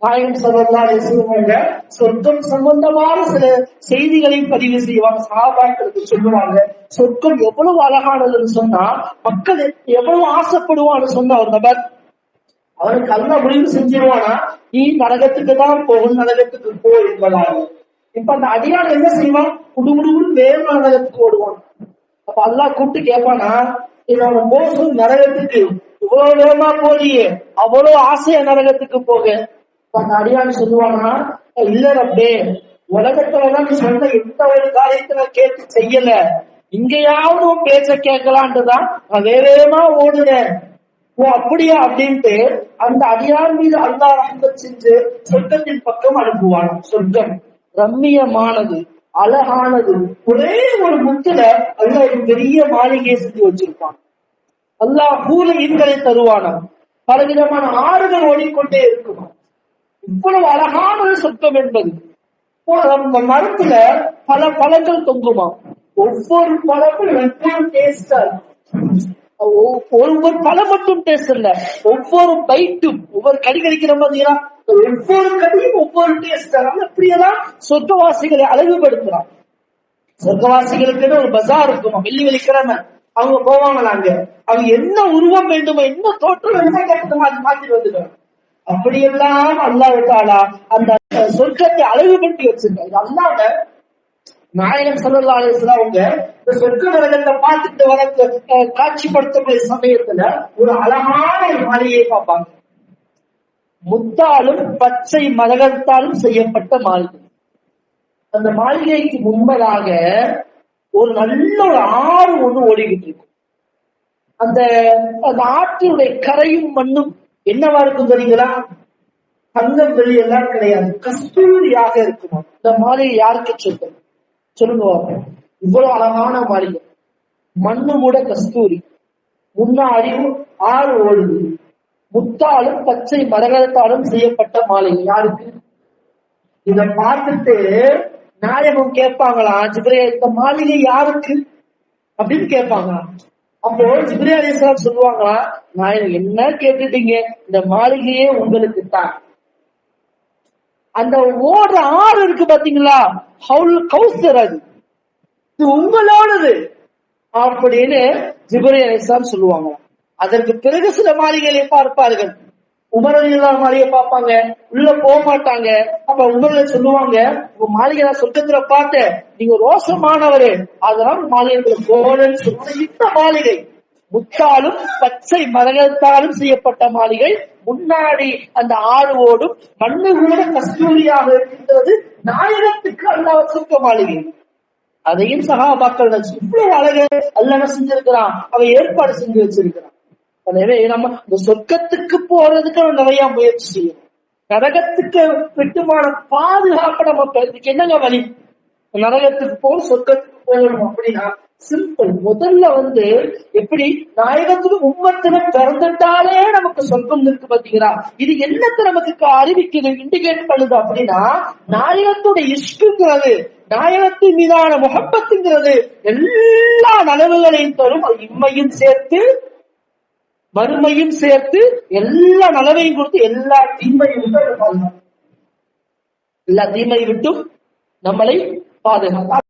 நாயகம் ஸல்லல்லாஹு அலைஹி வஸல்லம் சொர்க்கம் சம்பந்தமான சில செய்திகளை பதிவு செய்வாங்க, சஹாபாக்களுக்கு சொல்லுவாங்க. சொர்க்கம் எவ்வளவு அழகானதுன்னு சொன்னா மக்கள் எவ்வளவு ஆசைப்படுவான்னு சொன்ன ஒரு நபர் அவனுக்கு அல்ல முடிவு செஞ்சிருவானா நீ நரகத்துக்கு தான் போகும், நரகத்துக்கு போ என்பதாக. இப்ப அந்த அடியான் என்ன செய்வான், குடுகுடுன்னு வேறு நரகத்துக்கு ஓடுவான். அப்ப அல்லாஹ் கூப்பிட்டு கேட்பானா, இதோட போகும் நரகத்துக்கு இவ்வளவு வேகமா போறியே, அவ்வளவு ஆசைய நரகத்துக்கு போக. அந்த அடியான் சொல்லுவானா, இல்ல ரப்பே, உலகத்துலதான் நீ சொன்ன எந்த ஒரு காரியத்துல கேட்டு செய்யல, இங்கேயாவது பேச்ச கேட்கலான்ட்டுதான் நான் வேகமா ஓடுனேன். ஓ அப்படியா அப்படின்ட்டு அந்த அடியான் மீது அல்லாஹ் ரஹ்மத் செஞ்சு சொர்க்கத்தின் பக்கம் அனுப்புவான். சொர்க்கம் ரம்மியமானது, அழகானது. ஒரே ஒரு முத்துல அல்லாஹ் ஒரு பெரிய மாளிகையை செஞ்சு வச்சிருப்பான். அல்லாஹ் பூலைகளை தருவானா, பலவிதமான ஆறுகள் ஓடிக்கொண்டே இருக்குமா. இவ்வளவு அழகான சொர்க்கம் என்பது. மரத்துல பல பழங்கள் தொங்குமா, ஒவ்வொரு பழமும் ஒவ்வொரு டேஸ்டா இருக்கும். ஒவ்வொரு பழம் மட்டும் டேஸ்ட் இல்ல, ஒவ்வொரு பைட்டும் ஒவ்வொரு கடி கடிக்கிற மாதிரியா, ஒவ்வொரு கடியும் ஒவ்வொரு டேஸ்ட். அப்படியேதான் சொர்க்கவாசிகளை அழகுபடுத்துறான். சொர்க்கவாசிகளுக்கு ஒரு பஜார் இருக்குமா, வெள்ளி வெள்ளிக்கிழமை அவங்க போவாங்களாங்க. அவங்க என்ன உருவம் வேண்டுமோ, என்ன தோற்றம் என்ன கேட்கணுமோ அது மாத்திட்டு வந்துடுவாங்க. அப்படியெல்லாம் அல்லாஹ் தஆலா அந்த சொர்க்கத்தை அழகுபடுத்தி வச்சிருக்காங்க. அல்லாஹ் நாயகம் ஸல்லல்லாஹு அலைஹி வஸல்லம் அவங்க இந்த சொர்க்க நரகத்தை பார்த்துட்டு வர காட்சிப்படுத்தக்கூடிய சமயத்துல ஒரு அழகான ஒரு மாளிகையை பார்ப்பாங்க. முத்தாலும் பச்சை மரகத்தாலும் செய்யப்பட்ட மாளிகை. அந்த மாளிகைக்கு முன்பதாக ஒரு நல்ல ஒரு ஆறு ஒண்ணு ஓடிக்கிட்டு இருக்கும். அந்த ஆற்றினுடைய கரையும் மண்ணும் என்னவா இருக்கும் தெரியுங்களா, தங்கம் வெளி எல்லாம் கிடையாது, கஸ்தூரியாக இருக்குமா. இந்த மாளிகை யாருக்கு சொல்றது சொல்லுங்க. இவ்வளவு அழகான மாளிகை, மண்ணு கூட கஸ்தூரி, முன்னாடியும் ஆறு ஓடுது, முத்தாலும் பச்சை மரகத்தாலும் செய்யப்பட்ட மாளிகை. யாருக்கு? இத பார்த்துட்டு நாயகம் கேட்பாங்களா, ஜிப்ரீல் இந்த மாளிகை யாருக்கு அப்படின்னு கேட்பாங்க. அப்போ ஜிப்ரீல் அலைஹிஸ்ஸலாம் சொல்லுவாங்களா, நாயகம் என்ன கேட்டுட்டீங்க, இந்த மாளிகையே உங்களுக்கு தான். அந்த ஓடுற ஆறு இருக்கு பாத்தீங்களா, கௌசர், அது உங்களோடது அப்படின்னு ஜிப்ரீல் அலைஹிஸ்ஸலாம் சொல்லுவாங்க. அதற்கு பிறகு சில மாளிகைகளை பார்ப்பார்கள். உமர் ரலியல்லாஹு மாளிகை பார்ப்பாங்க, உள்ள போக மாட்டாங்க. அப்ப உமர்ல சொல்லுவாங்க, உங்க மாளிகை சொர்க்கத்துல பார்த்த, நீங்க ரோசமானவரு, அதனால மாளிகைக்குள்ள போறேன்னு சொல்லுவாங்க. இந்த மாளிகை முத்தாலும் பச்சை மரகத்தாலும் செய்யப்பட்ட மாளிகை, முன்னாடி அந்த ஆறு ஓடும், மண்ணு கூட கஸ்தூரியாக இருக்கின்றது. நாயகத்துக்கு அல்லாஹ் வச்சிருக்க மாளிகை. அதையும் சஹாபாக்கள் இவ்வளவு அழகு அல்லாஹ் செஞ்சிருக்கிறான், அவன் ஏற்பாடு செஞ்சு வச்சிருக்கிறான். எனவே நம்ம இந்த சொர்க்கத்துக்கு போறதுக்கு நிறைய முயற்சி செய்யணும். நரகத்துக்கு விட்டுமான பாதுகாப்ப நம்ம இதுக்கு என்னங்க வழி, நரகத்துக்கு போக சொர்க்கத்துக்கு போகணும் அப்படின்னா சிம்பிள். முதல்ல எப்படி நாயகத்துக்கு உம்மத்துல பிறந்துட்டாலே நமக்கு சொர்க்கம் இருக்கு பாத்தீங்களா, இது என்னத்தை நமக்கு அறிவிக்குது, இண்டிகேட் பண்ணுது அப்படின்னா, நாயகத்துடைய இஷ்குங்கிறது, நாயகத்தின் மீதான முஹப்பத்துங்கிறது எல்லா நலவுகளையும் தரும். இம்மையும் சேர்த்து மறுமையும் சேர்த்து எல்லா நலவையும் கொடுத்து எல்லா தீமையும் விட்டும் நம்மளை பாதுகாக்கும்.